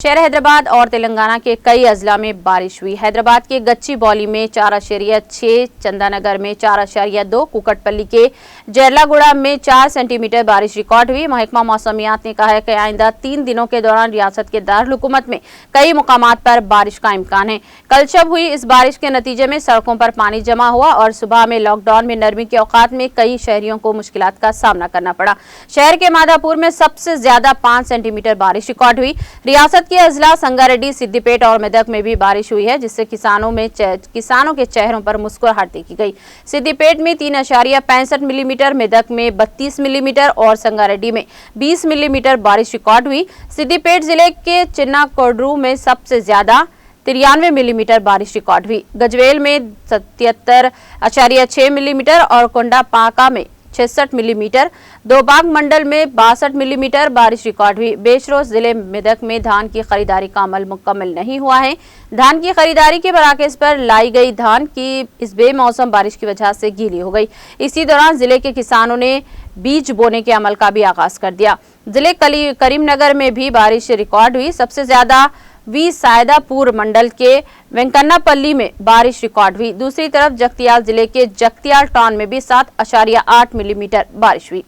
शहर हैदराबाद और तेलंगाना के कई अजला में बारिश हुई। हैदराबाद के गच्चीबौली में 4.6, चंदानगर में 4.2, कुकटपल्ली के जरलागुड़ा में 4 सेंटीमीटर बारिश रिकॉर्ड हुई। महकमा मौसमियात ने कहा है कि आइंदा 3 दिनों के दौरान रियासत के दारुल हुकूमत में कई मुकामात पर बारिश का इम्कान है। कल शब हुई इस बारिश के नतीजे में सड़कों पर पानी जमा हुआ और सुबह में लॉकडाउन में नरमी के औकात में कई शहरियों को मुश्किलात का सामना करना पड़ा। शहर के माधापुर में सबसे ज्यादा 5 सेंटीमीटर बारिश रिकॉर्ड हुई। रियासत के अजला संगारेड्डी, सिद्दीपेट और मेदक में भी बारिश हुई है, जिससे किसानों के चेहरों पर मुस्कुराहट देखी गई। सिद्दीपेट में 3.65 मिलीमीटर, मेदक में 32 मिलीमीटर और संगारेड्डी में 20 मिलीमीटर बारिश रिकॉर्ड हुई। सिद्दीपेट जिले के चिन्नाकोडरू में सबसे ज्यादा 93 मिलीमीटर बारिश रिकॉर्ड हुई। गजवेल में 77.6 मिलीमीटर और कोंडापाका में 66 मिलीमीटर, दोबाग मंडल में 62 मिलीमीटर बारिश रिकॉर्ड हुई। बेशरोज जिले मेदक में धान की खरीदारी का अमल मुकम्मल नहीं हुआ है। धान की खरीदारी के मराकज पर लाई गई धान की इस बेमौसम बारिश की वजह से गीली हो गई। इसी दौरान जिले के किसानों ने बीज बोने के अमल का भी आगाज कर दिया। जिले करीमनगर में भी बारिश रिकॉर्ड हुई। सबसे ज्यादा सायदापुर मंडल के वेंकन्नापल्ली में बारिश रिकॉर्ड हुई। दूसरी तरफ जगतियाल जिले के जगतियाल टाउन में भी 7.8 मिलीमीटर बारिश हुई।